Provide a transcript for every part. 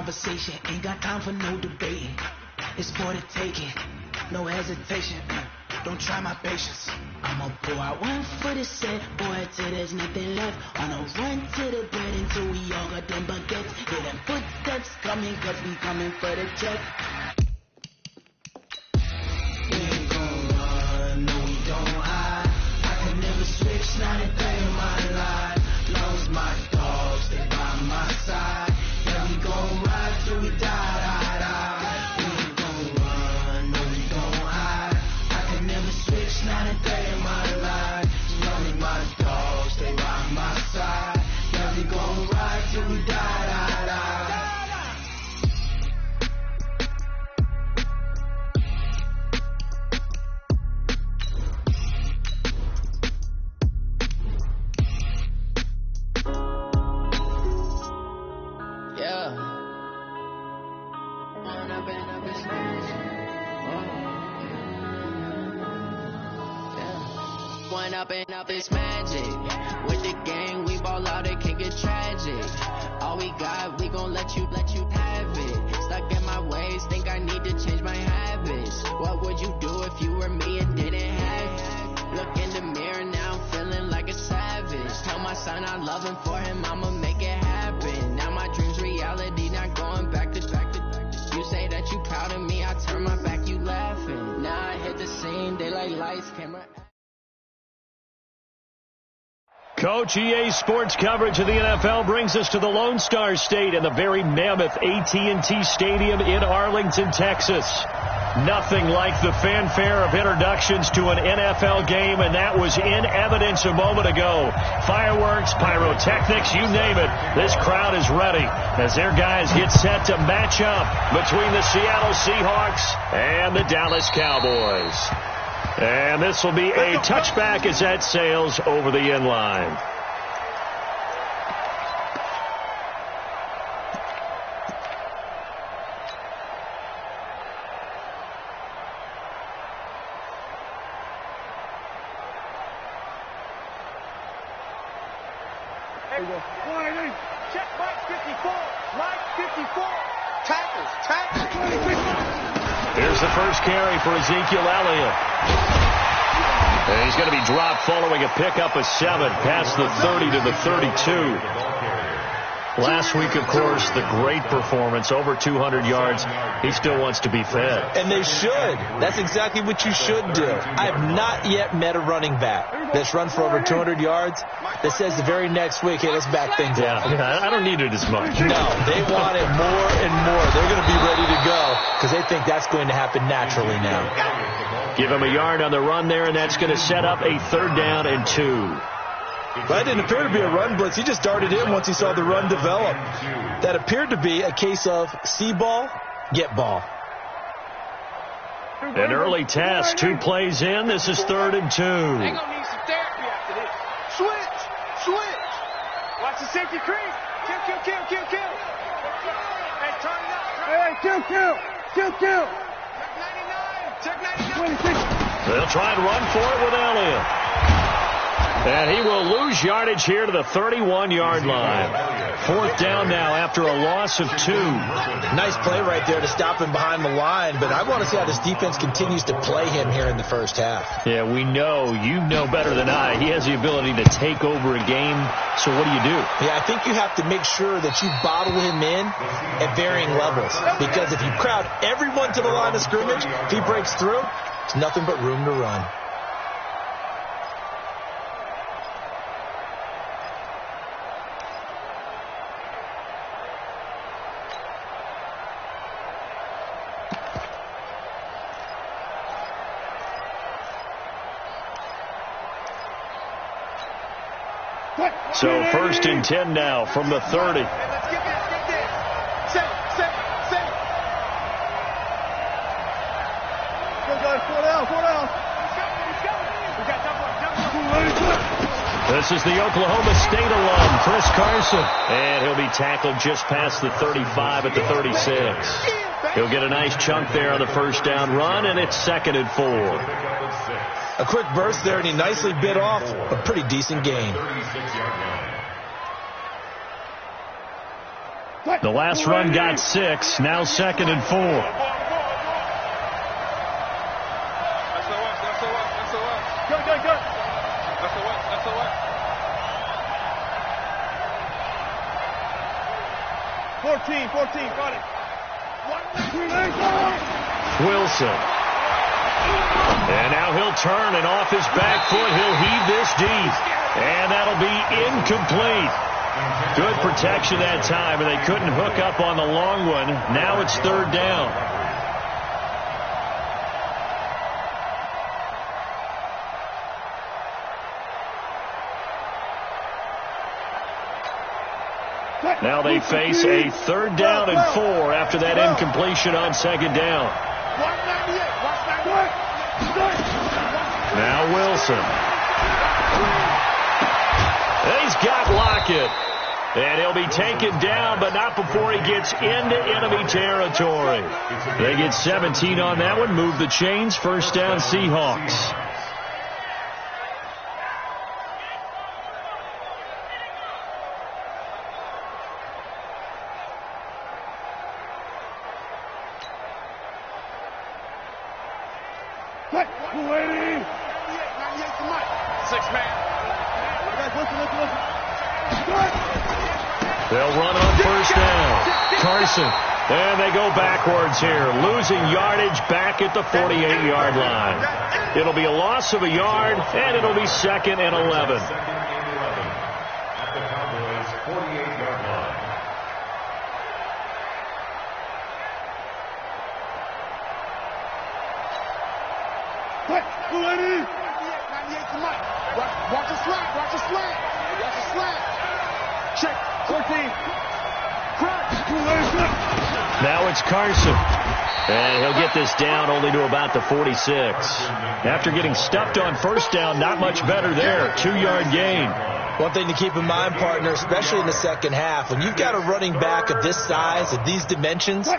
conversation, ain't got time for no debating. It's for the taking, no hesitation. Don't try my patience. I'ma pull out one for the set, boy, till there's nothing left. On a run to the bread until we all got them baguettes. Hear them footsteps coming, cause we coming for the check. We ain't gon' run, no we don't hide. I can never switch, not a day in my life. Long as my dogs, they by my side. Yeah, we gon' ride till we die. Not a day in my life. Long as my dogs, they by my side. Yeah, we gon' ride till we die. Yeah. One up and up is magic. With the gang, we ball out, it can get tragic. All we got, we gon' let you have it. Stuck in my ways, think I need to change my habits. What would you do if you were me and didn't have it? Look in the mirror, now I'm feeling like a savage. Tell my son I love him, for him I'ma make it happen. Now my dream's reality, not going back to. You say that you proud of me, I turn my back, you laughing. Now I hit the scene, they like lights, camera. Coach, EA Sports coverage of the NFL brings us to the Lone Star State and the very mammoth AT&T Stadium in Arlington, Texas. Nothing like the fanfare of introductions to an NFL game, and that was in evidence a moment ago. Fireworks, pyrotechnics, you name it. This crowd is ready as their guys get set to match up between the Seattle Seahawks and the Dallas Cowboys. And this will be a touchback as that sails over the end line. There you go. Check Mike 54. Mike 54. Tackles. Here's the first carry for Ezekiel Elliott. And he's going to be dropped following a pickup of 7 past the 30 to the 32. Last week, of course, the great performance, over 200 yards. He still wants to be fed. And they should. That's exactly what you should do. I have not yet met a running back that's run for over 200 yards that says the very next week, hey, let's back things up. Yeah, I don't need it as much. No, they want it more and more. They're going to be ready to go because they think that's going to happen naturally now. Give him a yard on the run there, and that's going to set up a 3rd down and 2. That didn't appear to be a run blitz. He just darted in once he saw the run develop. That appeared to be a case of see ball, get ball. An early test, 2 plays in. This is 3rd and 2. They're going to need some therapy after this. Switch. Watch the safety creep. Kill. Hey, turn it up. Hey, kill. Check 99. They'll try and run for it with Elliott. And he will lose yardage here to the 31-yard line. 4th down now after a loss of 2. Nice play right there to stop him behind the line, but I want to see how this defense continues to play him here in the first half. Yeah, we know. You know better than I. He has the ability to take over a game. So what do you do? Yeah, I think you have to make sure that you bottle him in at varying levels. Because if you crowd everyone to the line of scrimmage, if he breaks through, it's nothing but room to run. So 1st and 10 now from the 30. This is the Oklahoma State alum, Chris Carson. And he'll be tackled just past the 35 at the 36. He'll get a nice chunk there on the 1st down run, and it's 2nd and 4. A quick burst there, and he nicely bit off a pretty decent gain. The last run got 6. Now 2nd and 4. That's the one. Go. That's the one. 14, got it. Wilson. And now he'll turn, and off his back foot, he'll heave this deep. And that'll be incomplete. Good protection that time, and they couldn't hook up on the long one. Now it's 3rd down. Now they face a 3rd down and 4 after that incompletion on 2nd down. Now Wilson. He's got Lockett. And he'll be taken down, but not before he gets into enemy territory. They get 17 on that one. Move the chains. 1st down, Seahawks. They'll run on 1st down. Carson. And they go backwards here. Losing yardage back at the 48-yard line. It'll be a loss of a yard, and it'll be 2nd and 11. Watch the slant. Check. 14. Now it's Carson. And he'll get this down only to about the 46. After getting stuffed on 1st down, not much better there. 2-yard gain. One thing to keep in mind, partner, especially in the second half, when you've got a running back of this size, of these dimensions, I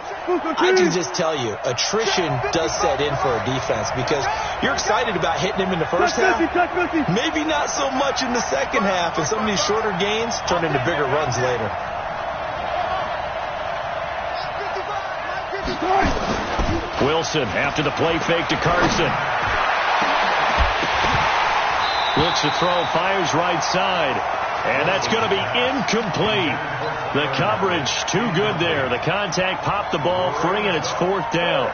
can just tell you, attrition does set in for a defense because you're excited about hitting him in the first half. Maybe not so much in the second half, and some of these shorter gains turn into bigger runs later. Wilson after the play fake to Carson. Looks to throw, fires right side. And that's going to be incomplete. The coverage too good there. The contact popped the ball free, and it's 4th down.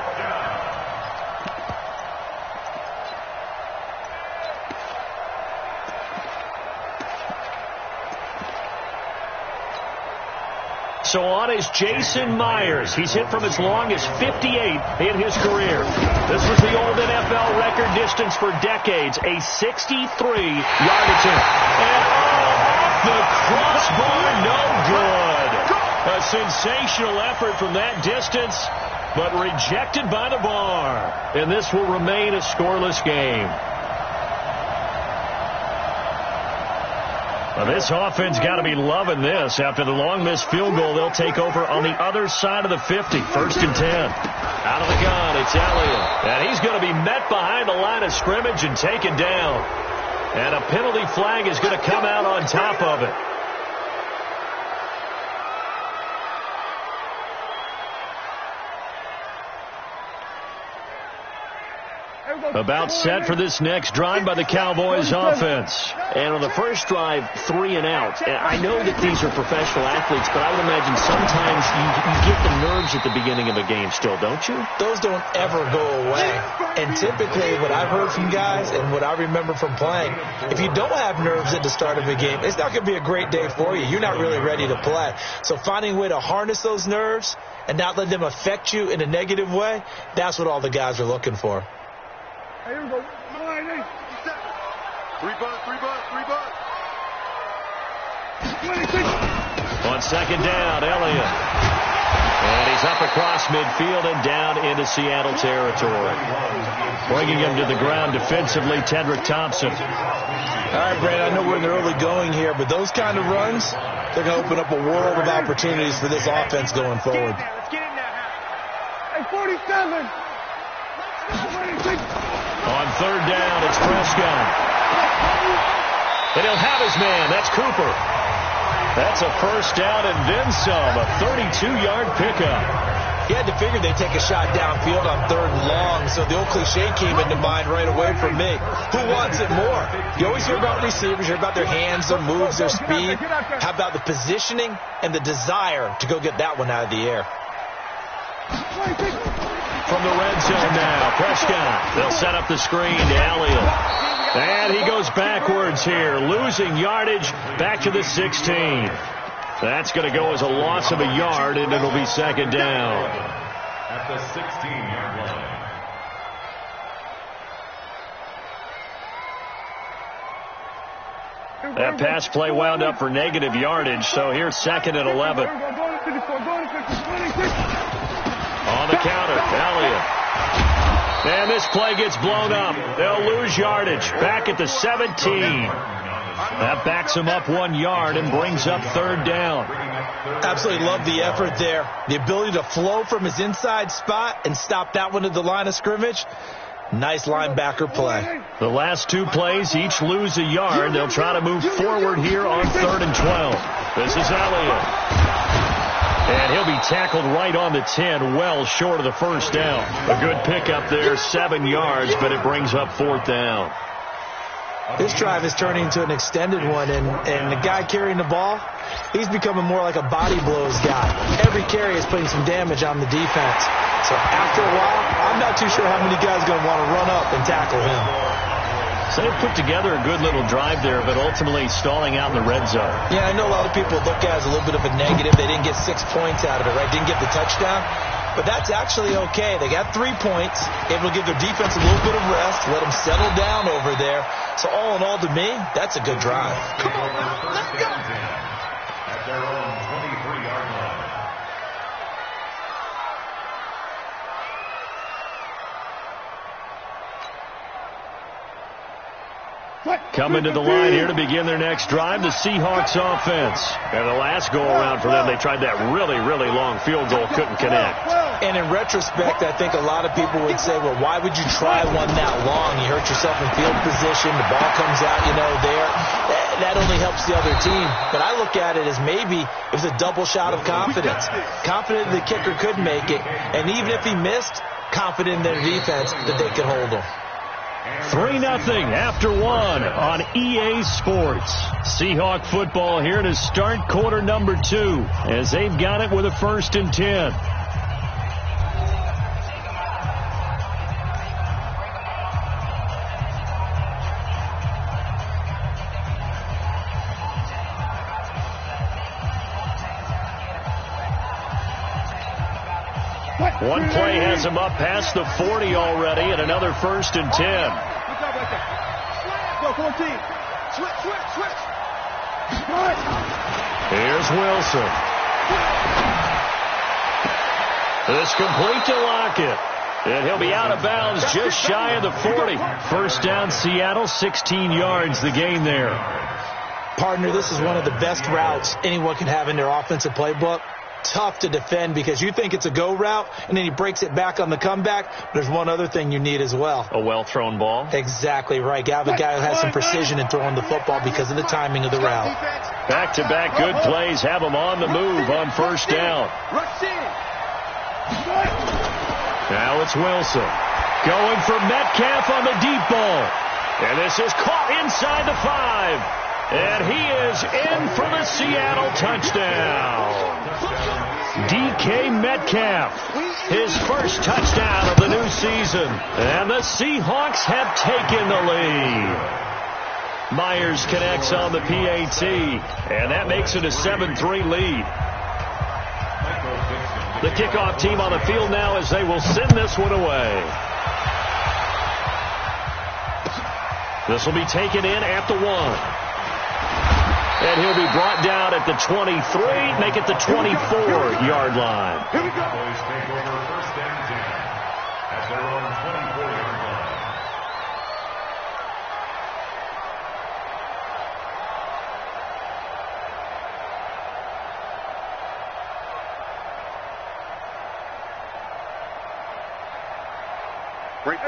So on is Jason Myers. He's hit from as long as 58 in his career. This was the old NFL record distance for decades, a 63-yard attempt. And off the crossbar, no good. A sensational effort from that distance, but rejected by the bar. And this will remain a scoreless game. Well, this offense got to be loving this. After the long missed field goal, they'll take over on the other side of the 50. 1st and 10. Out of the gun, it's Elliott. And he's going to be met behind the line of scrimmage and taken down. And a penalty flag is going to come out on top of it. About set for this next drive by the Cowboys offense. And on the first drive, 3 and out. And I know that these are professional athletes, but I would imagine sometimes you get the nerves at the beginning of a game still, don't you? Those don't ever go away. And typically what I've heard from guys and what I remember from playing, if you don't have nerves at the start of a game, it's not going to be a great day for you. You're not really ready to play. So finding a way to harness those nerves and not let them affect you in a negative way, that's what all the guys are looking for. Here we go. 3 bucks. On 2nd down, Elliott. And he's up across midfield and down into Seattle territory. Bringing him to the ground defensively, Tedrick Thompson. All right, Brad, I know we're in the early going here, but those kind of runs, they're going to open up a world of opportunities for this offense going forward. Let's get in there. Hey, 47. On 3rd down, it's Prescott. And he'll have his man. That's Cooper. That's a first down and then some, a 32-yard pickup. He had to figure they'd take a shot downfield on 3rd and long, so the old cliche came into mind right away for me. Who wants it more? You always hear about receivers, you hear about their hands, their moves, their speed. How about the positioning and the desire to go get that one out of the air? From the red zone now, Prescott. They'll set up the screen to Elliott. And he goes backwards here, losing yardage back to the 16. That's going to go as a loss of a yard, and it'll be 2nd down. At the 16-yard line. That pass play wound up for negative yardage, so here's 2nd and 11. On the counter, Elliott. And this play gets blown up. They'll lose yardage back at the 17. That backs him up 1 yard and brings up 3rd down. Absolutely love the effort there. The ability to flow from his inside spot and stop that one at the line of scrimmage. Nice linebacker play. The last 2 plays each lose a yard. They'll try to move forward here on 3rd and 12. This is Elliott. And he'll be tackled right on the 10, well short of the first down. A good pickup there, 7 yards, but it brings up 4th down. This drive is turning into an extended one, and the guy carrying the ball, he's becoming more like a body blows guy. Every carry is putting some damage on the defense. So after a while, I'm not too sure how many guys are going to want to run up and tackle him. So they put together a good little drive there, but ultimately stalling out in the red zone. Yeah, I know a lot of people look at it as a little bit of a negative. They didn't get 6 points out of it, right? Didn't get the touchdown. But that's actually okay. They got 3 points, able to give their defense a little bit of rest, let them settle down over there. So all in all, to me, that's a good drive. Come on, let's go. At their own 23-yard line. Coming to the line here to begin their next drive, the Seahawks offense. And the last go-around for them, they tried that really, really long field goal, couldn't connect. And in retrospect, I think a lot of people would say, well, why would you try one that long? You hurt yourself in field position, the ball comes out, there. That only helps the other team. But I look at it as maybe it was a double shot of confidence. Confident the kicker could make it, and even if he missed, confident in their defense that they could hold him. 3-0 after 1 on EA Sports. Seahawk football here to start quarter number 2 as they've got it with a 1st and 10. One play has him up past the 40 already, and another 1st and 10. Good job right there. Go, 14. Switch. Here's Wilson. This complete to Lockett. And he'll be out of bounds just shy of the 40. First down, Seattle, 16 yards the gain there. Partner, this is one of the best routes anyone can have in their offensive playbook. Tough to defend because you think it's a go route, and then he breaks it back on the comeback. There's one other thing you need as well. A well-thrown ball. Exactly right. You have a guy who has some precision in throwing the football because of the timing of the route. Back-to-back good plays have him on the move on first down. Now it's Wilson. Going for Metcalf on the deep ball. And this is caught inside the 5. And he is in for the Seattle touchdown. DK Metcalf, his first touchdown of the new season. And the Seahawks have taken the lead. Myers connects on the PAT, and that makes it a 7-3 lead. The kickoff team on the field now as they will send this one away. This will be taken in at the 1. And he'll be brought down at the 23, make it the 24-yard line. Here we go. Boys take over 1st and 10 at their own 24-yard line.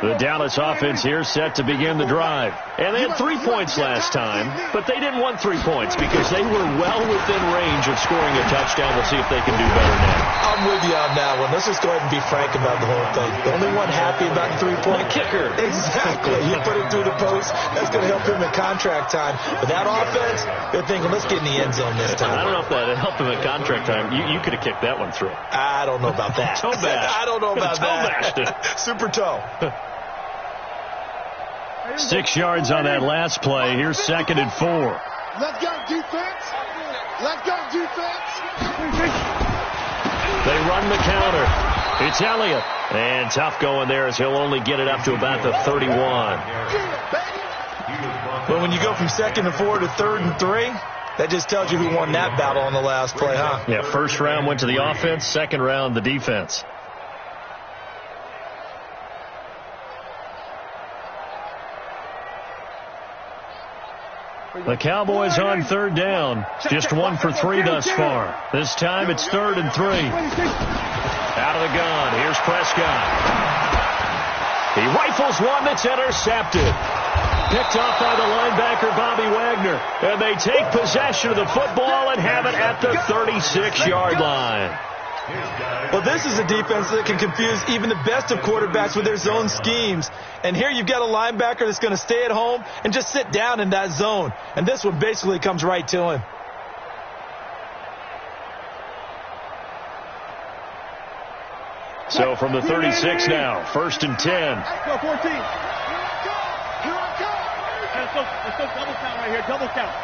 The Dallas offense here set to begin the drive. And they had 3 points last time, but they didn't want 3 points because they were well within range of scoring a touchdown. We'll see if they can do better now. I'm with you on that one. Let's just go ahead and be frank about the whole thing. The only one happy about the 3-point kicker. Exactly. You put it through the post. That's going to help him in contract time. But that offense, they're thinking, let's get in the end zone this time. I don't know if that helped him in contract time. You could have kicked that one through. I don't know about that. Toe bash. I don't know about that. Toe bashed it. Super toe. 6 yards on that last play. Here's 2nd and 4. Let's go, defense. Let's go, defense. They run the counter. It's Elliott. And tough going there as he'll only get it up to about the 31. Well, when you go from 2nd and 4 to 3rd and 3, that just tells you who won that battle on the last play, huh? Yeah, first round went to the offense, second round the defense. The Cowboys on 3rd down. Just 1 for 3 thus far. This time it's 3rd and 3. Out of the gun. Here's Prescott. He rifles one that's intercepted. Picked off by the linebacker, Bobby Wagner. And they take possession of the football and have it at the 36-yard line. Well, this is a defense that can confuse even the best of quarterbacks with their zone schemes. And here you've got a linebacker that's going to stay at home and just sit down in that zone. And this one basically comes right to him. So from the 36 now, 1st and 10. Go, 14. Here I go. Let's go double count right here. Double count.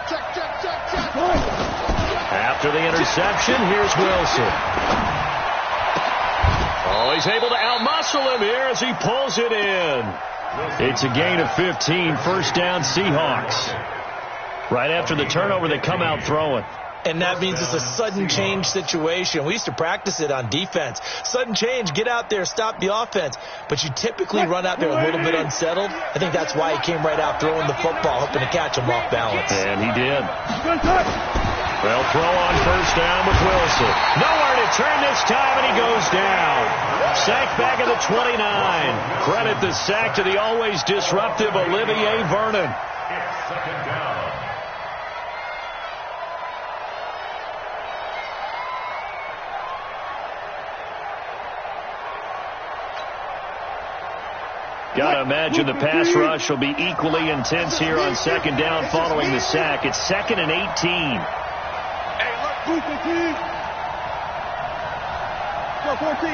Check. After the interception, here's Wilson. Oh, he's able to outmuscle him here as he pulls it in. It's a gain of 15, 1st down Seahawks. Right after the turnover, they come out throwing. And that means it's a sudden change situation. We used to practice it on defense. Sudden change, get out there, stop the offense. But you typically run out there a little bit unsettled. I think that's why he came right out throwing the football, hoping to catch him off balance. And he did. They'll throw on 1st down with Wilson. Nowhere to turn this time, and he goes down. Sacked back at the 29. Credit the sack to the always disruptive Olivier Vernon. It's 2nd down. Got to imagine the pass rush will be equally intense here on 2nd down following the sack. It's 2nd and 18. Hey, look, boost the team. Go, 14.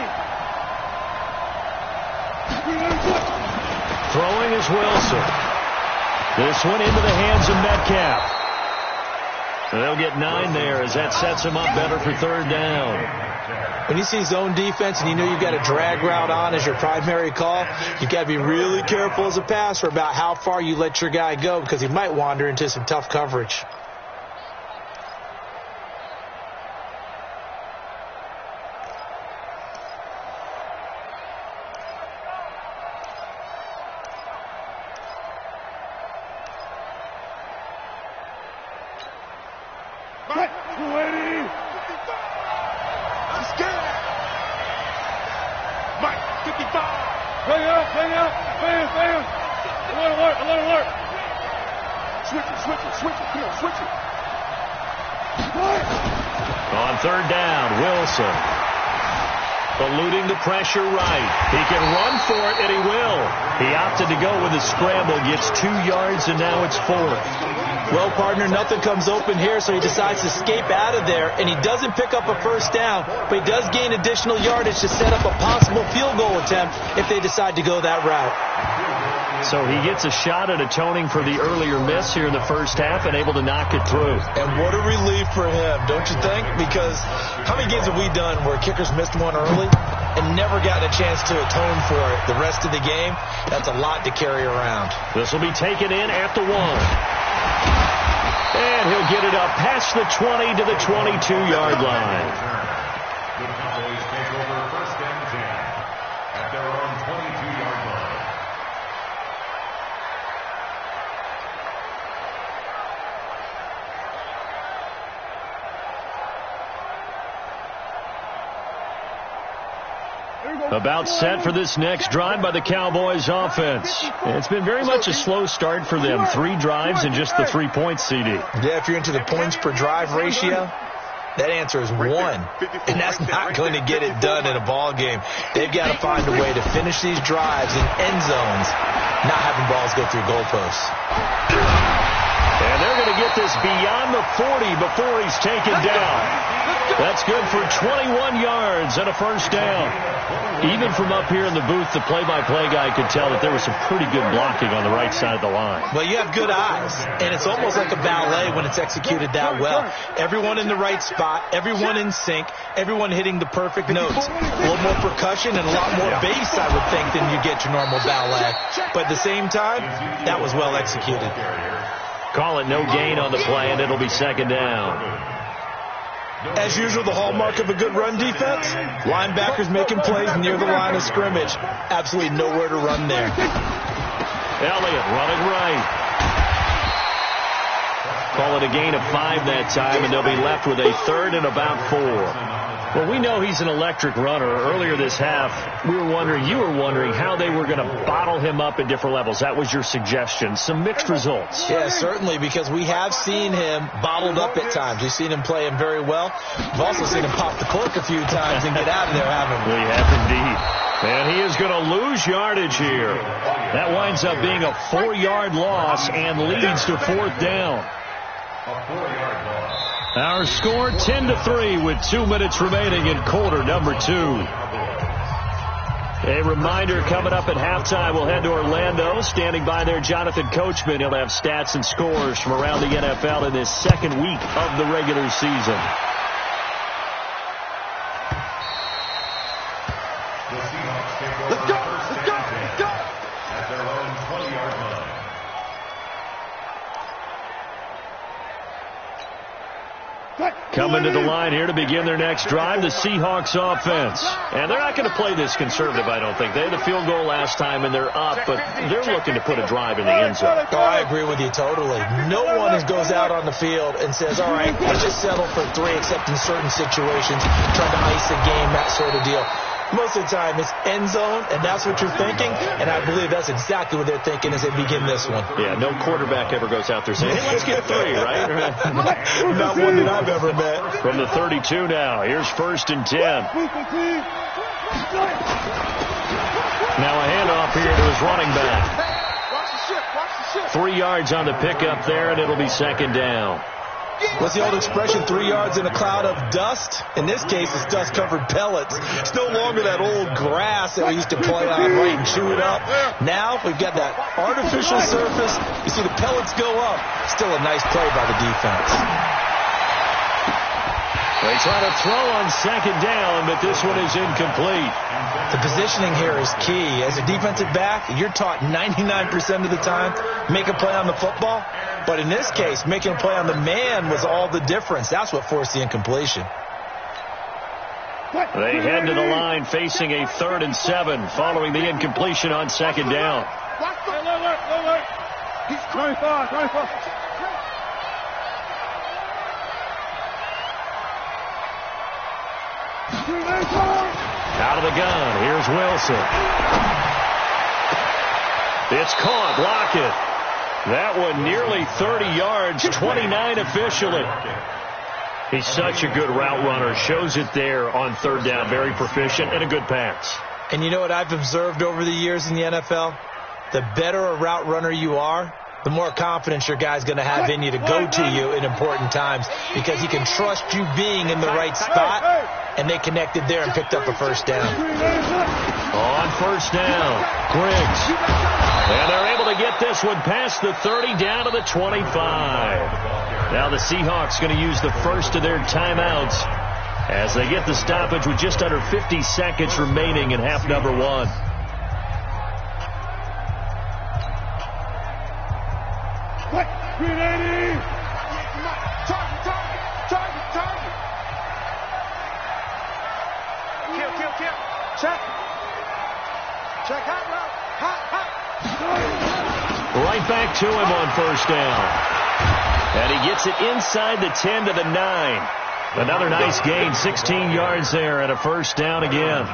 Throwing is Wilson. This one into the hands of Metcalf. They'll get 9 there as that sets him up better for 3rd down. When you see zone defense and you know you've got a drag route on as your primary call, you've got to be really careful as a passer about how far you let your guy go because he might wander into some tough coverage. On 3rd down, Wilson. Eluding the pressure right. He can run for it, and he will. He opted to go with a scramble, gets 2 yards, and now it's 4th. Well, partner, nothing comes open here, so he decides to escape out of there, and he doesn't pick up a 1st down, but he does gain additional yardage to set up a possible field goal attempt if they decide to go that route. So he gets a shot at atoning for the earlier miss here in the 1st half and able to knock it through. And what a relief for him, don't you think? Because how many games have we done where kickers missed one early and never gotten a chance to atone for it the rest of the game? That's a lot to carry around. This will be taken in at the 1. And he'll get it up past the 20 to the 22-yard line. The Cowboys take over 1st and 10 at their own 22-yard line. Here we go, About set for this next drive by the Cowboys offense. It's been very much a slow start for them. 3 drives and just the 3 points, CD. Yeah, if you're into the points per drive ratio, that answer is 1. And that's not going to get it done in a ball game. They've got to find a way to finish these drives in end zones, not having balls go through goalposts. And they're going to get this beyond the 40 before he's taken down. That's good for 21 yards and a first down. Even from up here in the booth, the play-by-play guy could tell that there was some pretty good blocking on the right side of the line. Well, you have good eyes, and it's almost like a ballet when it's executed that well. Everyone in the right spot, everyone in sync, everyone hitting the perfect notes. A little more percussion and a lot more bass, I would think, than you get your normal ballet. But at the same time, that was well executed. Call it no gain on the play, and it'll be second down. As usual, the hallmark of a good run defense, linebackers making plays near the line of scrimmage. Absolutely nowhere to run there. Elliott running right. Call it a gain of 5 that time, and they'll be left with a third and about 4. Well, we know he's an electric runner. Earlier this half, you were wondering how they were going to bottle him up at different levels. That was your suggestion. Some mixed results. Yeah, certainly, because we have seen him bottled up at times. We've seen him play him very well. We've also seen him pop the cork a few times and get out of there, haven't we? We have indeed. And he is going to lose yardage here. That winds up being a 4-yard loss and leads to 4th down. A 4-yard loss. Our score 10-3 with 2 minutes remaining in quarter number 2. A reminder, coming up at halftime, we'll head to Orlando. Standing by there, Jonathan Coachman. He'll have stats and scores from around the NFL in this second week of the regular season. The Seahawks take over first and 10 at their own 20-yard line. Coming to the line here to begin their next drive, the Seahawks offense. And they're not going to play this conservative, I don't think. They had a field goal last time, and they're up, but they're looking to put a drive in the end zone. Oh, I agree with you totally. No one goes out on the field and says, all right, let's just settle for 3, except in certain situations, trying to ice a game, that sort of deal. Most of the time, it's end zone, and that's what you're thinking, and I believe that's exactly what they're thinking as they begin this one. Yeah, no quarterback ever goes out there saying, hey, let's get 3, right? Not one that I've ever met. From the 32 now, here's 1st and 10. Now a handoff here to his running back. 3 yards on the pickup there, and it'll be second down. What's the old expression, 3 yards in a cloud of dust? In this case, it's dust-covered pellets. It's no longer that old grass that we used to play on, right, and chew it up. Now we've got that artificial surface. You see the pellets go up. Still a nice play by the defense. They try to throw on second down, but this one is incomplete. The positioning here is key. As a defensive back, you're taught 99% of the time, make a play on the football. But in this case, making a play on the man was all the difference. That's what forced the incompletion. They head to the line facing a 3rd and 7 following the incompletion on second down. He's 25. Out of the gun, here's Wilson. It's caught, Lockett. That one nearly 30 yards, 29 officially. He's such a good route runner. Shows it there on 3rd down. Very proficient and a good pass. And you know what I've observed over the years in the NFL? The better a route runner you are, the more confidence your guy's going to have in you to go to you in important times, because he can trust you being in the right spot, and they connected there and picked up a first down. On 1st down, Griggs. And they're able to get this one past the 30 down to the 25. Now the Seahawks going to use the first of their timeouts as they get the stoppage with just under 50 seconds remaining in half number 1. Kill. Check. Hot. Right back to him on 1st down. And he gets it inside the 10 to the 9. Another nice gain, 16 yards there and a first down again.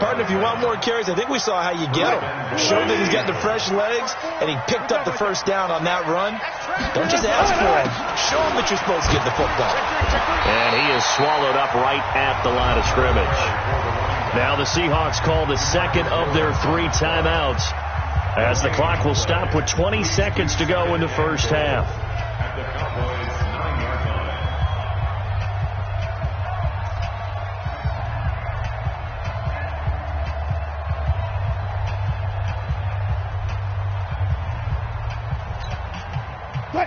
Partner, if you want more carries, I think we saw how you get him. Showed that he's got the fresh legs, and he picked up the first down on that run. Don't just ask for him. Show him that you're supposed to get the football. And he is swallowed up right at the line of scrimmage. Now the Seahawks call the second of their 3 timeouts, as the clock will stop with 20 seconds to go in the first half. At the Cowboys' 9-yard line.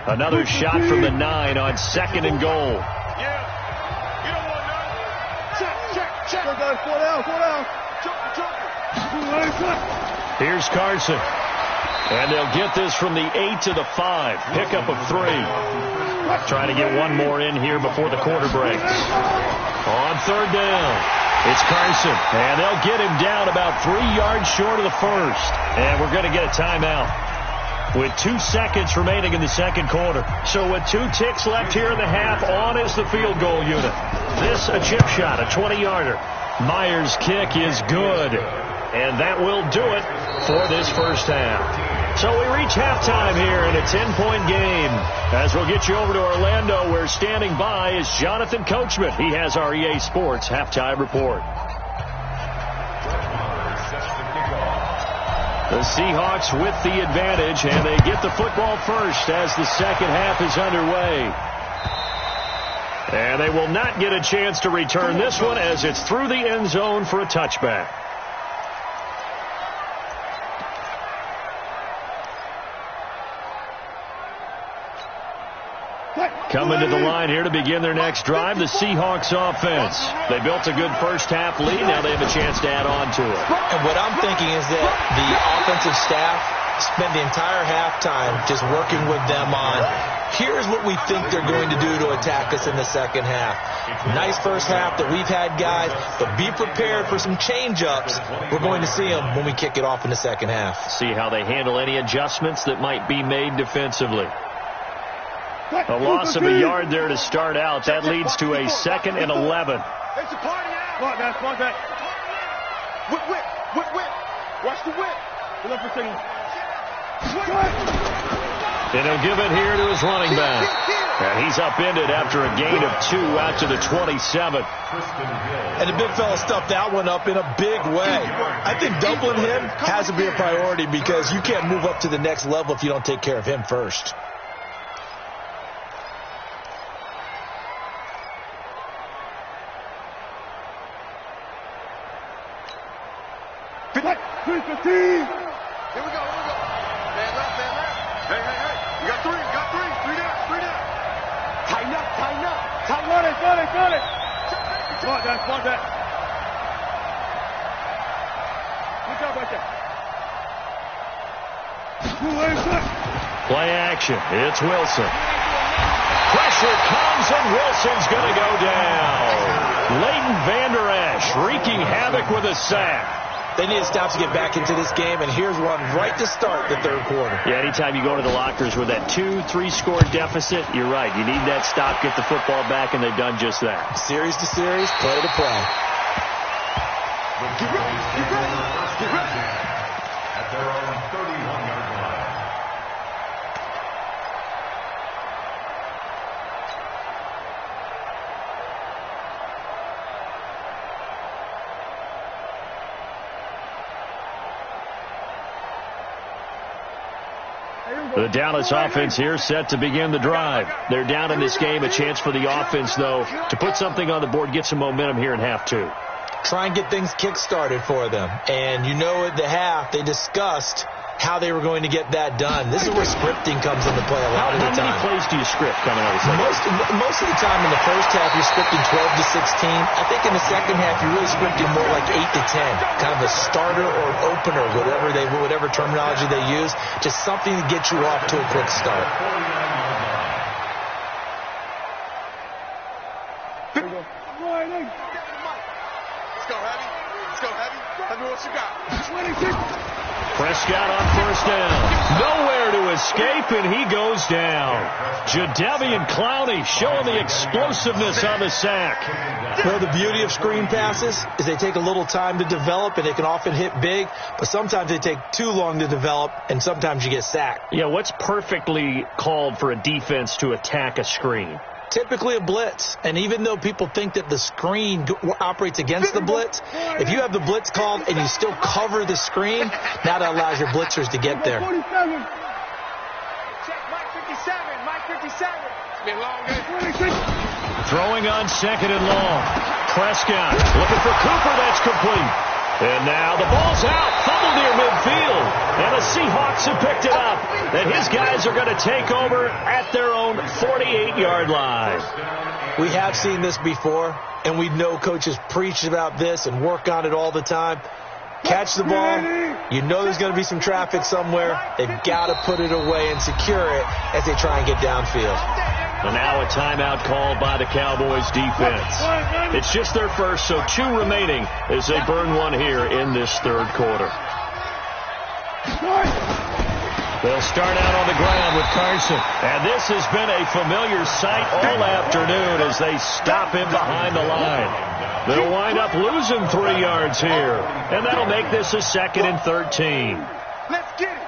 Another shot from the 9 on 2nd and goal. Yeah. You don't want none. Check. Go down. Jump. Here's Carson. And they'll get this from the 8 to the 5. Pickup of 3. Trying to get one more in here before the quarter breaks. On 3rd down, it's Carson. And they'll get him down about 3 yards short of the first. And we're going to get a timeout with 2 seconds remaining in the second quarter. So with 2 ticks left here in the half, on is the field goal unit. This a chip shot, a 20-yarder. Myers' kick is good. And that will do it for this first half. So we reach halftime here in a 10-point game. As we'll get you over to Orlando, where standing by is Jonathan Coachman. He has our EA Sports halftime report. The Seahawks with the advantage, and they get the football first as the second half is underway. And they will not get a chance to return this one, as it's through the end zone for a touchback. Coming to the line here to begin their next drive, the Seahawks offense. They built a good first half lead. Now they have a chance to add on to it. And what I'm thinking is that the offensive staff spent the entire halftime just working with them on, here's what we think they're going to do to attack us in the second half. Nice first half that we've had, guys, but be prepared for some change-ups. We're going to see them when we kick it off in the second half. See how they handle any adjustments that might be made defensively. A loss of a yard there to start out. That leads to a 2nd and 11. It's a party out. Come on, man. Whip. Watch the whip. Hold up for a second. And he'll give it here to his running back. And he's upended after a gain of 2 out to the 27. And the big fella stuffed that one up in a big way. I think doubling him has to be a priority, because you can't move up to the next level if you don't take care of him first. Here we go. Man left. Hey. You got 3. 3 down. Tighten up. Run it. Smart that. Good job right there. Play action. It's Wilson. Pressure comes, and Wilson's going to go down. Leighton Vander Esch wreaking havoc with a sack. They need to stop to get back into this game, and here's one right to start the third quarter. Yeah, anytime you go to the lockers with that 2-3 score deficit, you're right. You need that stop, get the football back, and they've done just that. Series to series, play to play. Get ready. At their own 31-yard line. The Dallas offense here set to begin the drive. They're down in this game. A chance for the offense, though, to put something on the board, get some momentum here in half 2. Try and get things kick-started for them. And you know at the half, they discussed how they were going to get that done. This is where scripting comes into play a lot of the time. How many plays do you script coming out of the second? Most of the time in the first half, you're scripting 12 to 16. I think in the second half, you're really scripting more like 8 to 10. Kind of a starter or an opener, whatever terminology they use. Just something to get you off to a quick start. Let's go, Heavy. Tell me what you got. 26. Prescott on first down. Nowhere to escape, and he goes down. Jadeveon Clowney showing the explosiveness on the sack. Well, the beauty of screen passes is they take a little time to develop, and they can often hit big, but sometimes they take too long to develop, and sometimes you get sacked. Yeah, what's perfectly called for a defense to attack a screen? Typically a blitz, and even though people think that the screen operates against the blitz, if you have the blitz called and you still cover the screen, now that allows your blitzers to get there. Check Mike 57. Mike 57. It's been a long day. Throwing on second and long. Prescott looking for Cooper. That's complete. And now the ball's out. Fumble near midfield. And the Seahawks have picked it up. And his guys are going to take over at their own 48-yard line. We have seen this before, and we know coaches preach about this and work on it all the time. Catch the ball. You know there's going to be some traffic somewhere. They've got to put it away and secure it as they try and get downfield. And now a timeout called by the Cowboys defense. It's just their first, so 2 remaining as they burn one here in this third quarter. They'll start out on the ground with Carson. And this has been a familiar sight all afternoon as they stop him behind the line. They'll wind up losing 3 yards here. And that'll make this a 2nd and 13. Let's get it.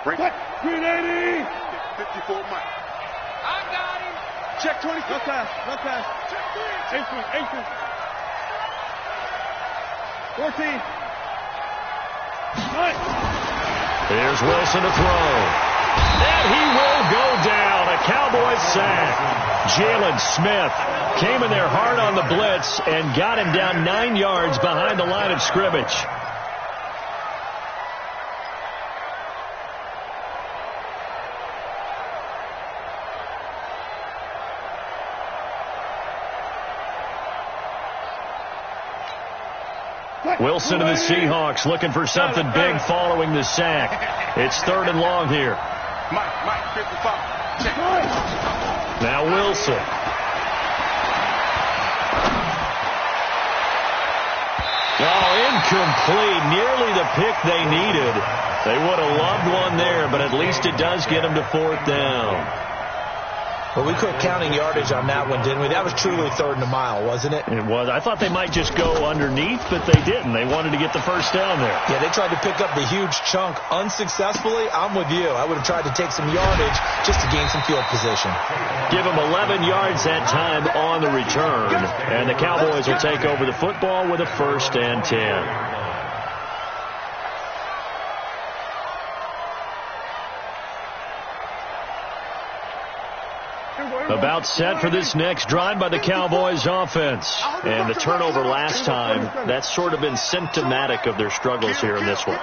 Break. 380. 54 Mike. I got him. Check 20. No pass. No pass. Check 3. 18. 14. Nice. Here's Wilson to throw. And he will go down. A Cowboys sack. Jalen Smith came in there hard on the blitz and got him down 9 yards behind the line of scrimmage. Wilson and the Seahawks looking for something big following the sack. It's 3rd and long here. Mike 55. Check. Now Wilson. Oh, incomplete. Nearly the pick they needed. They would have loved one there, but at least it does get them to 4th down. Well, we quit counting yardage on that one, didn't we? That was truly 3rd and a mile, wasn't it? It was. I thought they might just go underneath, but they didn't. They wanted to get the first down there. Yeah, they tried to pick up the huge chunk unsuccessfully. I'm with you. I would have tried to take some yardage just to gain some field position. Give them 11 yards that time on the return, and the Cowboys will take over the football with a 1st and 10. About set for this next drive by the Cowboys offense. And the turnover last time, that's sort of been symptomatic of their struggles here in this one.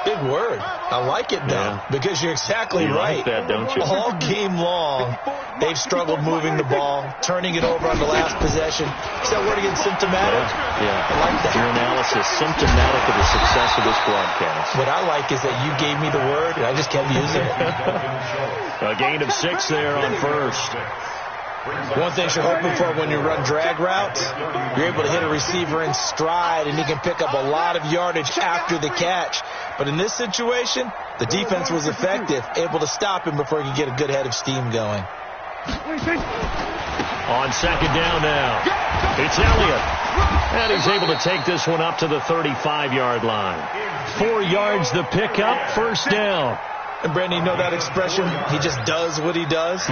Big word. I like it, though, because you're exactly right. Like that, don't you? All game long, they've struggled moving the ball, turning it over on the last possession. Is that word again, symptomatic? Yeah. I like that. Your analysis, symptomatic of the success of this broadcast. What I like is that you gave me the word, and I just kept using it. A gain of 6 there on first. One thing you're hoping for when you run drag routes, you're able to hit a receiver in stride, and he can pick up a lot of yardage after the catch. But in this situation, the defense was effective, able to stop him before he could get a good head of steam going. On 2nd down now, it's Elliott. And he's able to take this one up to the 35-yard line. 4 yards the pickup, 1st down. And, Brandon, you know that expression? He just does what he does.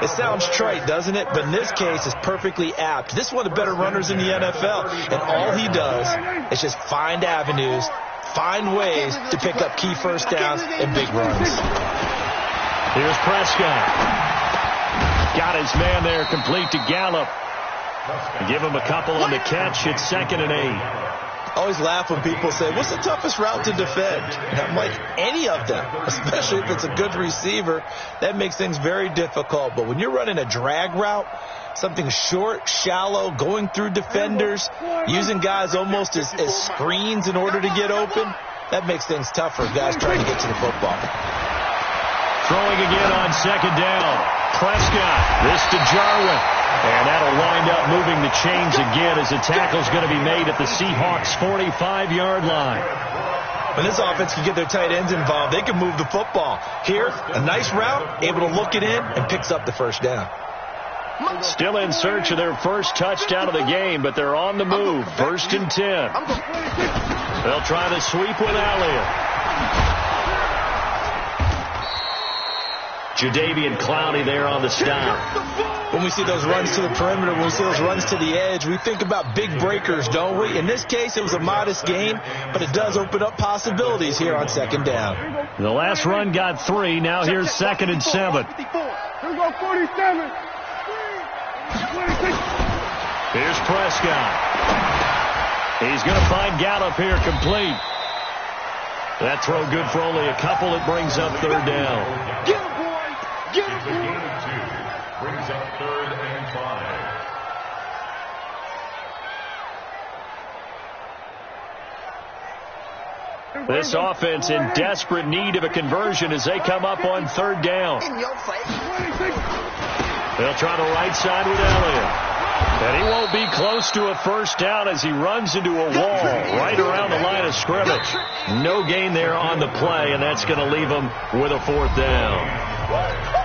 It sounds trite, doesn't it? But in this case, it's perfectly apt. This is one of the better runners in the NFL. And all he does is just find avenues, find ways to pick up key 1st downs and big runs. Here's Prescott. Got his man there, complete to Gallup. Give him a couple on the catch. It's 2nd and 8. I always laugh when people say, what's the toughest route to defend? And I'm like, any of them, especially if it's a good receiver. That makes things very difficult. But when you're running a drag route, something short, shallow, going through defenders, using guys almost as screens in order to get open, that makes things tough for guys trying to get to the football. Throwing again on second down. Prescott, this to Jarwin. And that'll wind up moving the chains again as the tackle's going to be made at the Seahawks' 45-yard line. When this offense can get their tight ends involved, they can move the football. Here, a nice route, able to look it in, and picks up the first down. Still in search of their first touchdown of the game, but they're on the move. 1st and 10. They'll try to sweep with Elliott. Jadeveon Clowney there on the stop. When we see those runs to the perimeter, when we see those runs to the edge, we think about big breakers, don't we? In this case, it was a modest gain, but it does open up possibilities here on second down. The last run got 3. Now here's 2nd and 7. Here we go, 47. Here's Prescott. He's going to find Gallup here complete. That throw good for only a couple. It brings up 3rd down. Get him, boy. Get him, boy. Gain of 2 brings up 3rd and 5. This offense in desperate need of a conversion as they come up on 3rd down. They'll try the right side with Elliott. And he won't be close to a first down as he runs into a wall right around the line of scrimmage. No gain there on the play, and that's going to leave him with a 4th down.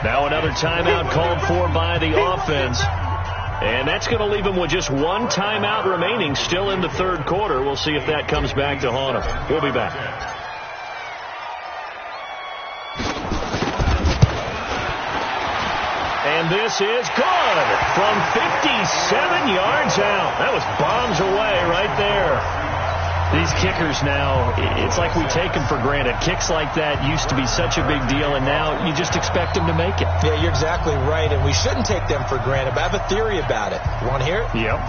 Now another timeout called for by the offense. And that's going to leave him with just 1 timeout remaining still in the 3rd quarter. We'll see if that comes back to haunt him. We'll be back. And this is good from 57 yards out. That was bombs away right there. These kickers now, it's like we take them for granted. Kicks like that used to be such a big deal, and now you just expect them to make it. Yeah, you're exactly right, and we shouldn't take them for granted. But I have a theory about it. You want to hear it? Yep.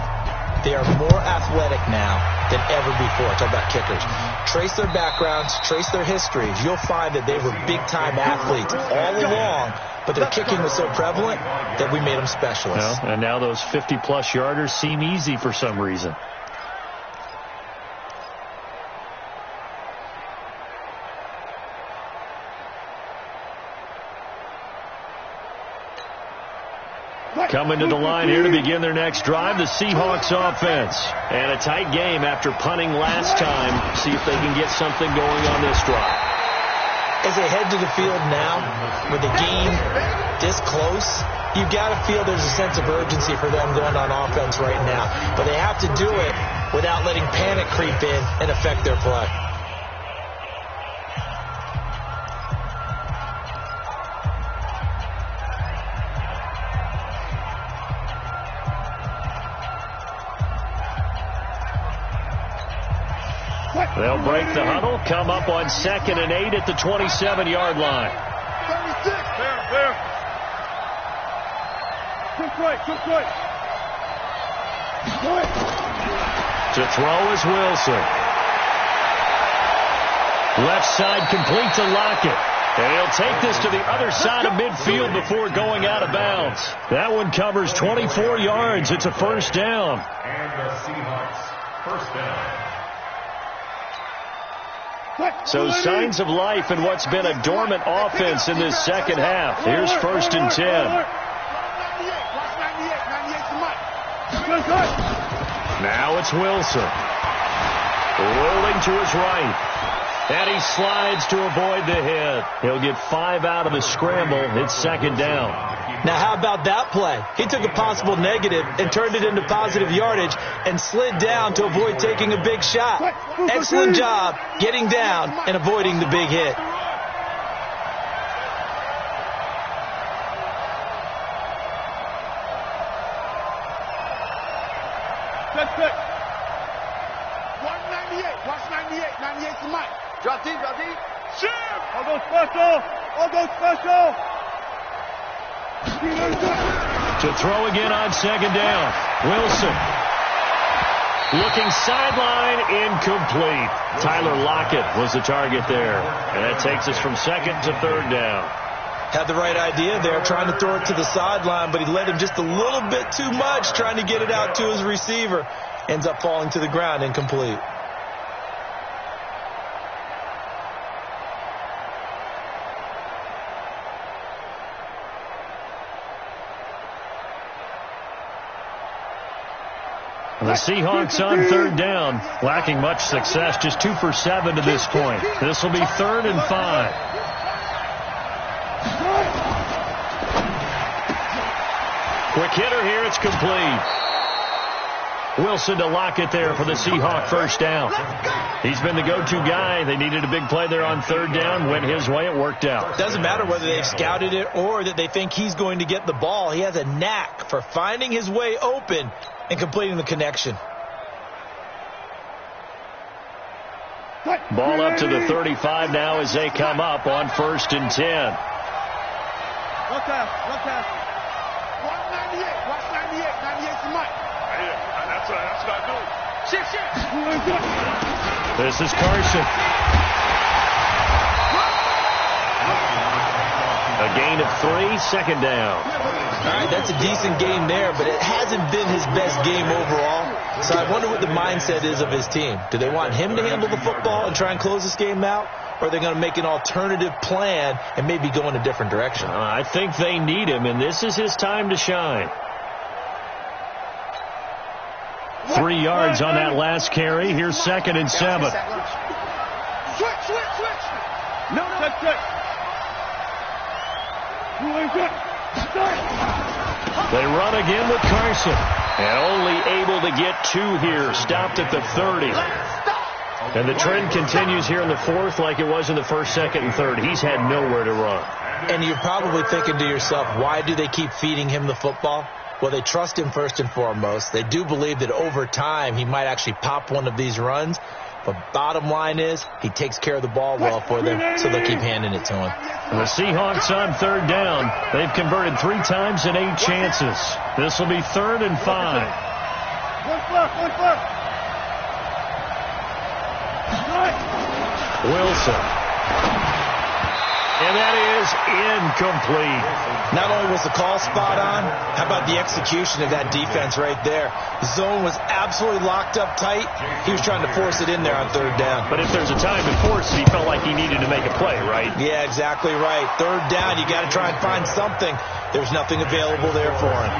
They are more athletic now than ever before. Talk about kickers. Trace their backgrounds, trace their histories. You'll find that they were big-time athletes all along, but their kicking was so prevalent that we made them specialists. Well, and now those 50-plus yarders seem easy for some reason. Coming to the line here to begin their next drive, the Seahawks offense. And a tight game after punting last time. See if they can get something going on this drive. As they head to the field now, with the game this close, you've got to feel there's a sense of urgency for them going on offense right now. But they have to do it without letting panic creep in and affect their play. They'll break the huddle, come up on 2nd and 8 at the 27-yard line. 36. Fair. Quick. To throw is Wilson. Left side complete to Lockett. And he'll take this to the other side of midfield before going out of bounds. That one covers 24 yards. It's a first down. And the Seahawks first down. So signs of life in what's been a dormant offense in this second half. Here's 1st and 10. Now it's Wilson. Rolling to his right. And he slides to avoid the hit. He'll get 5 out of the scramble. It's 2nd down. Now, how about that play? He took a possible negative and turned it into positive yardage and slid down to avoid taking a big shot. Excellent job getting down and avoiding the big hit. Good. 198. Watch 98. 98's the mic. Drop deep. Shoot! I'll go special. To throw again on 2nd down. Wilson. Looking sideline, incomplete. Tyler Lockett was the target there. And that takes us from 2nd to 3rd down. Had the right idea there, trying to throw it to the sideline, but he led him just a little bit too much, trying to get it out to his receiver. Ends up falling to the ground, incomplete. The Seahawks on third down, lacking much success, just 2 for 7 to this point. This will be 3rd and 5. Quick hitter here, it's complete. Wilson to lock it there for the Seahawk first down. He's been the go-to guy. They needed a big play there on third down. Went his way, it worked out. Doesn't matter whether they've scouted it or that they think he's going to get the ball. He has a knack for finding his way open and completing the connection. Ball up to the 35 now as they come up on 1st and 10. One time. 198. Watch 98. 98's the mic. That's what I do. Shift. This is Carson. A gain of 3, second down. All right, that's a decent game there, but it hasn't been his best game overall. So I wonder what the mindset is of his team. Do they want him to handle the football and try and close this game out? Or are they going to make an alternative plan and maybe go in a different direction? I think they need him, and this is his time to shine. 3 yards on that last carry. Here's 2nd and 7. Switch. No. They run again with Carson. And only able to get 2 here. Stopped at the 30. And the trend continues here in the 4th like it was in the 1st, 2nd, and 3rd. He's had nowhere to run. And you're probably thinking to yourself, why do they keep feeding him the football? Well, they trust him first and foremost. They do believe that over time he might actually pop one of these runs. But bottom line is he takes care of the ball well for them, so they'll keep handing it to him. And the Seahawks on third down. They've converted 3 times in 8 chances. This will be 3rd and 5. Wilson. And that is incomplete. Not only was the call spot on, how about the execution of that defense right there? The zone was absolutely locked up tight. He was trying to force it in there on third down. But if there's a time to force it, he felt like he needed to make a play, right? Yeah, exactly right. Third down, you got to try and find something. There's nothing available there for him.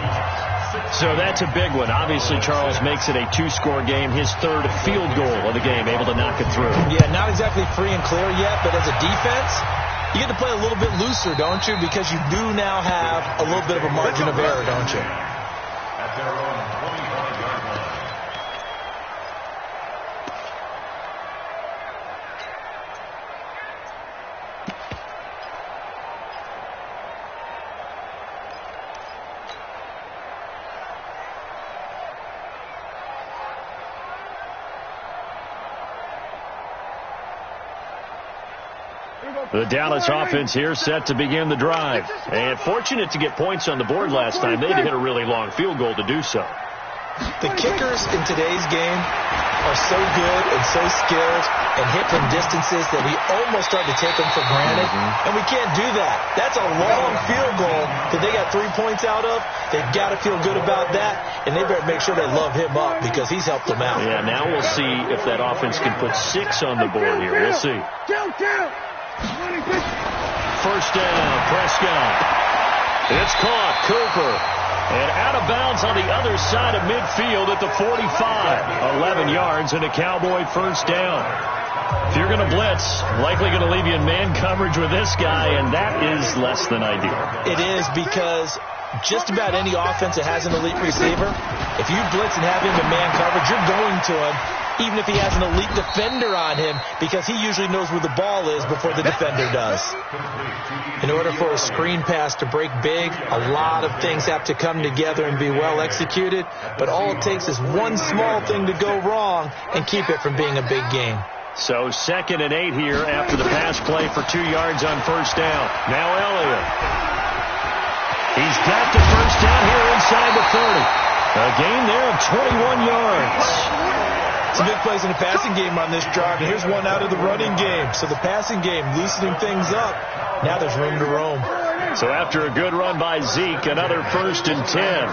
So that's a big one. Obviously, Charles makes it a 2-score game. His 3rd field goal of the game, able to knock it through. Yeah, not exactly free and clear yet, but as a defense, you get to play a little bit looser, don't you? Because you do now have a little bit of a margin of error, don't you? At their own 25-yard line. The Dallas offense here set to begin the drive. And fortunate to get points on the board last time. They had to hit a really long field goal to do so. The kickers in today's game are so good and so skilled and hit from distances that we almost start to take them for granted. And we can't do that. That's a long field goal that they got 3 points out of. They've got to feel good about that. And they better make sure they love him up because he's helped them out. Yeah, now we'll see if that offense can put 6 on the board here. We'll see. First down, Prescott. It's caught, Cooper. And out of bounds on the other side of midfield at the 45. 11 yards and a Cowboy first down. If you're going to blitz, likely going to leave you in man coverage with this guy, and that is less than ideal. It is because just about any offense that has an elite receiver, if you blitz and have him in man coverage, you're going to him, even if he has an elite defender on him, because he usually knows where the ball is before the defender does. In order for a screen pass to break big, a lot of things have to come together and be well executed, but all it takes is one small thing to go wrong and keep it from being a big game. So 2nd and 8 here after the pass play for 2 yards on first down. Now Elliott. He's got the first down here inside the 30. A gain there of 21 yards. Some big plays in the passing game on this drive. And here's one out of the running game. So the passing game loosening things up. Now there's room to roam. So after a good run by Zeke, another 1st and 10.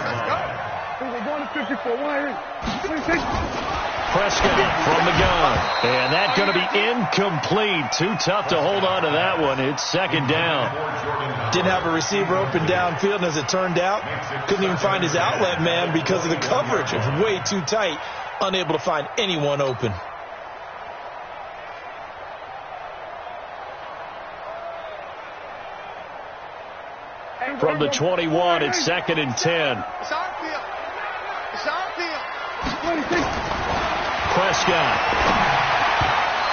Prescott from the gun. And that's going to be incomplete. Too tough to hold on to that one. It's second down. Didn't have a receiver open downfield, and as it turned out, couldn't even find his outlet man because of the coverage. It was way too tight, unable to find anyone open. From the 21, it's second and 10. It's our field. It's our field. Prescott.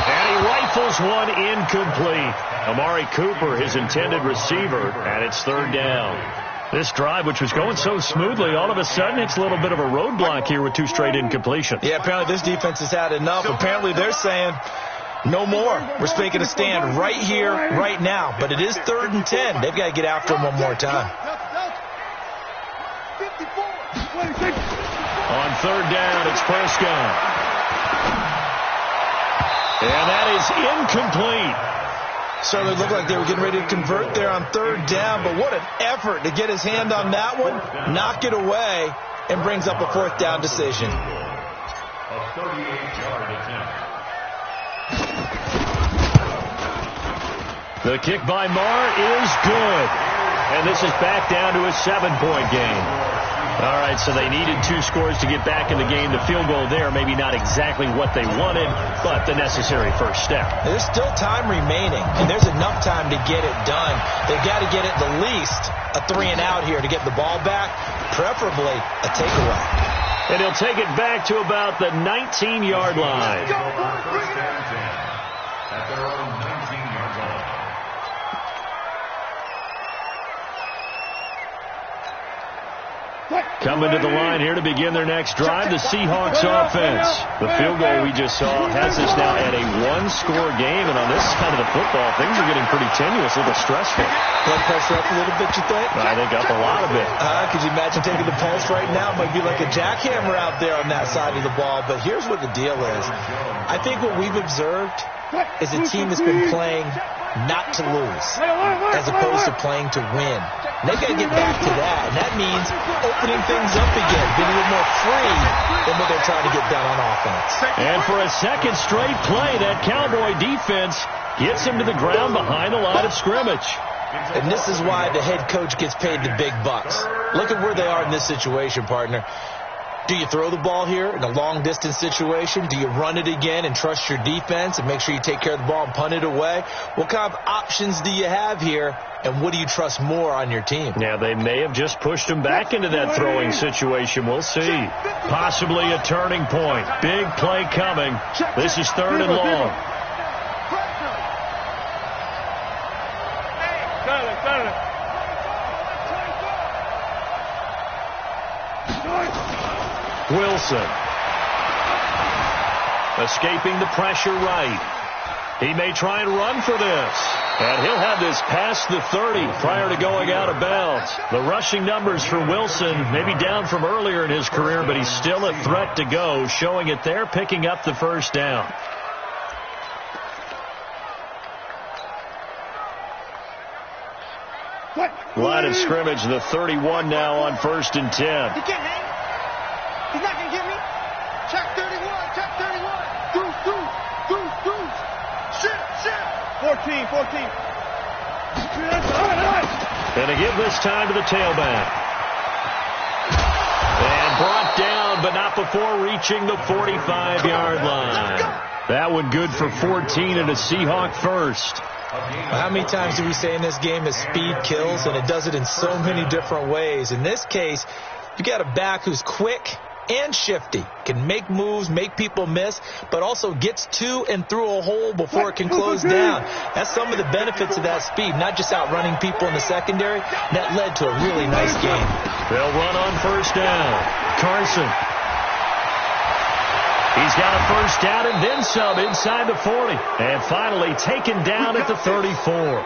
And he rifles one incomplete. Amari Cooper, his intended receiver, and it's third down. This drive, which was going so smoothly, all of a sudden it's a little bit of a roadblock here with two straight incompletions. Yeah, apparently this defense has had enough. Apparently they're saying, no more. We're making a stand right here, right now. But it is third and 10. They've got to get after him one more time. On third down, it's Prescott. And that is incomplete. Certainly looked like they were getting ready to convert there on third down, but what an effort to get his hand on that one, knock it away, and brings up a fourth down decision. A 38-yard attempt. The kick by Marr is good. And this is back down to a 7-point game. All right, so they needed 2 scores to get back in the game. The field goal there, maybe not exactly what they wanted, but the necessary first step. There's still time remaining, and there's enough time to get it done. They've got to get at the least a 3-and-out here to get the ball back, preferably a takeaway. And he'll take it back to about the 19-yard line. First and 10 at their own 19-yard line. Coming to the line here to begin their next drive, the Seahawks offense. The field goal we just saw has us now at a 1-score game, and on this side of the football, things are getting pretty tenuous, a little stressful. Blood pressure up a little bit, you think? I think up a lot of it. Could you imagine taking the pulse right now? It might be like a jackhammer out there on that side of the ball, but here's what the deal is. I think what we've observed is a team that's been playing not to lose as opposed to playing to win. And they've got to get back to that, and that means opening things up again, being a little more free than what they're trying to get done on offense. And for a second straight play, that Cowboy defense gets him to the ground behind the line of scrimmage. And this is why the head coach gets paid the big bucks. Look at where they are in this situation, partner. Do you throw the ball here in a long-distance situation? Do you run it again and trust your defense and make sure you take care of the ball and punt it away? What kind of options do you have here, and what do you trust more on your team? Yeah, they may have just pushed him back into that throwing situation. We'll see. Possibly a turning point. Big play coming. This is third and long. Wilson. Escaping the pressure right. He may try and run for this. And he'll have this past the 30 prior to going out of bounds. The rushing numbers for Wilson maybe down from earlier in his career, but he's still a threat to go, showing it there, picking up the first down. Line of scrimmage, the 31 now on first and 10. He can't hang. He's not going to get me. Check 31. Check 31. Deuce. Shit. 14. And to give this time to the tailback. And brought down, but not before reaching the 45-yard line. That one good for 14 and a Seahawk first. How many times do we say in this game is speed kills, and it does it in so many different ways. In this case, you got a back who's quick and shifty, can make moves, make people miss, but also gets to and through a hole before it can close down. That's some of the benefits of that speed, not just outrunning people in the secondary. That led to a really nice game. They'll run on first down. Carson. He's got a first down and then some inside the 40. And finally taken down at the 34.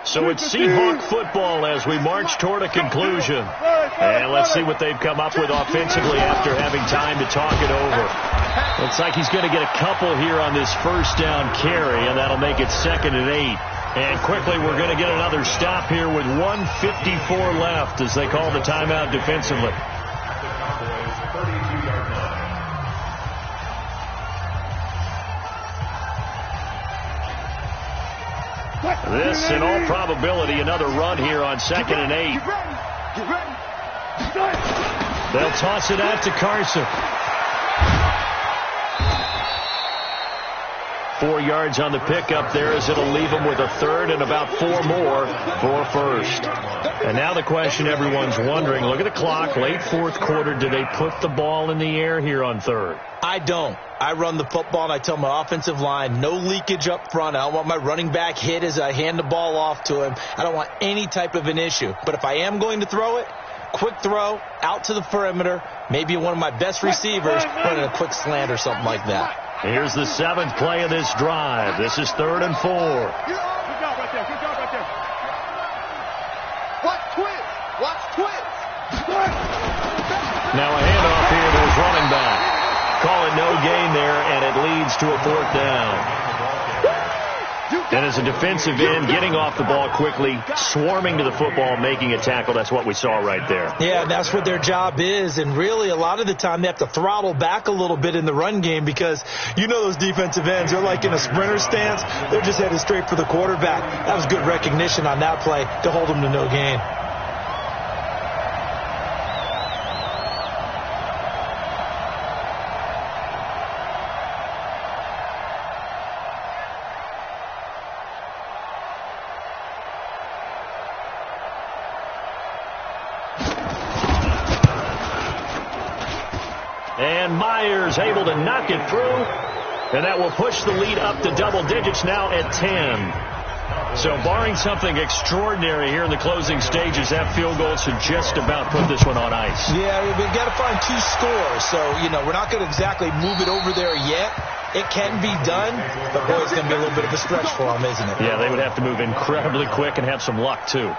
So it's Seahawk football as we march toward a conclusion. And let's see what they've come up with offensively after having time to talk it over. Looks like he's going to get a couple here on this first down carry, and that'll make it 2nd and 8. And quickly, we're going to get another stop here with 1:54 left as they call the timeout defensively. This, in all probability, another run here on 2nd and 8. They'll toss it out to Carson. 4 yards on the pickup there as it'll leave them with a third and about 4 more for first. And now the question everyone's wondering, look at the clock, late 4th quarter, do they put the ball in the air here on 3rd? I don't. I run the football and I tell my offensive line, no leakage up front. I don't want my running back hit as I hand the ball off to him. I don't want any type of an issue. But if I am going to throw it, quick throw, out to the perimeter, maybe one of my best receivers running a quick slant or something like that. Here's the 7th play of this drive. This is 3rd and 4. Good job right there. Good job right there. Watch twins. Watch twins. Now a handoff here to his running back. Call it no gain there, and it leads to a 4th down. And as a defensive end, getting off the ball quickly, swarming to the football, making a tackle, that's what we saw right there. Yeah, that's what their job is. And really, a lot of the time, they have to throttle back a little bit in the run game because you know those defensive ends, they're like in a sprinter stance. They're just headed straight for the quarterback. That was good recognition on that play to hold them to no gain. And Myers able to knock it through. And that will push the lead up to double digits now at 10. So barring something extraordinary here in the closing stages, that field goal should just about put this one on ice. Yeah, we've got to find 2 scores. So, we're not going to exactly move it over there yet. It can be done, but boy, it's going to be a little bit of a stretch for them, isn't it? Yeah, they would have to move incredibly quick and have some luck, too.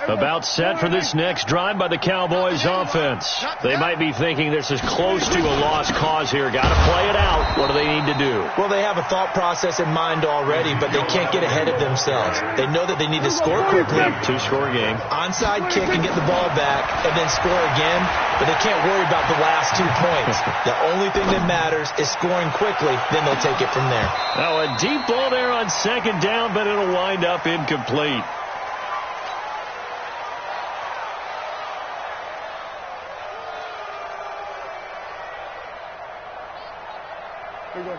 About set for this next drive by the Cowboys offense. They might be thinking this is close to a lost cause here. Got to play it out. What do they need to do? Well, they have a thought process in mind already, but they can't get ahead of themselves. They know that they need to score quickly. 2-score game. Onside kick and get the ball back and then score again, but they can't worry about the last 2 points. The only thing that matters is scoring quickly, then they'll take it from there. Now a deep ball there on 2nd down, but it'll wind up incomplete.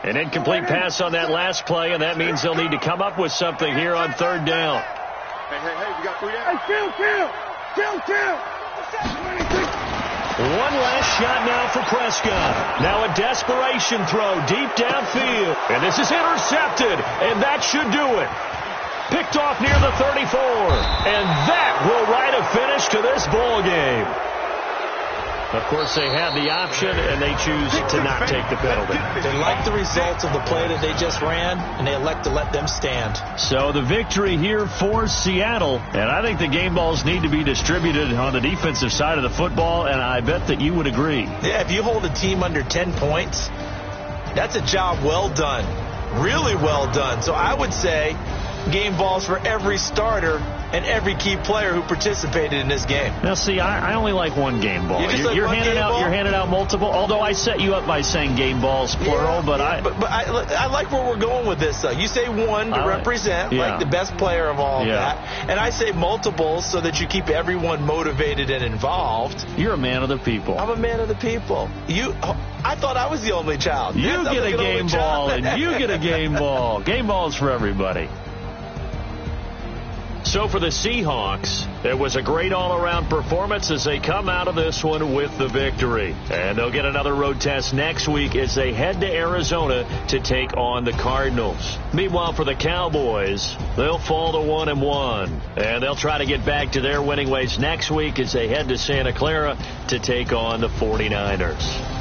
An incomplete pass on that last play, and that means they'll need to come up with something here on 3rd down. Hey, we got 3 down. Hey, kill. One last shot now for Prescott. Now a desperation throw deep downfield. And this is intercepted, and that should do it. Picked off near the 34. And that will write a finish to this ball game. Of course, they had the option, and they choose to not take the penalty. They like the results of the play that they just ran, and they elect to let them stand. So the victory here for Seattle, and I think the game balls need to be distributed on the defensive side of the football, and I bet that you would agree. Yeah, if you hold a team under 10 points, that's a job well done, really well done. So I would say game balls for every starter and every key player who participated in this game. Now, see, I only like one game ball. You're handing out multiple, although I set you up by saying game balls, plural, but I like where we're going with this, though. You say one to represent, like the best player of all of that, and I say multiples so that you keep everyone motivated and involved. You're a man of the people. I'm a man of the people. I thought I was the only child. You get a game ball, and you get a game ball. Game balls for everybody. So for the Seahawks, it was a great all-around performance as they come out of this one with the victory. And they'll get another road test next week as they head to Arizona to take on the Cardinals. Meanwhile, for the Cowboys, they'll fall to 1-1. And they'll try to get back to their winning ways next week as they head to Santa Clara to take on the 49ers.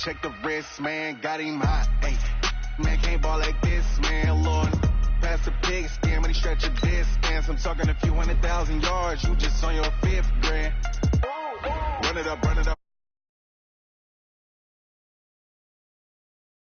Check the wrist, man, got him hot, ayy. Man, can't ball like this, man, Lord. Pass the pig skin when he stretch a distance. I'm talking a few 100,000 yards, you just on your 5th grand.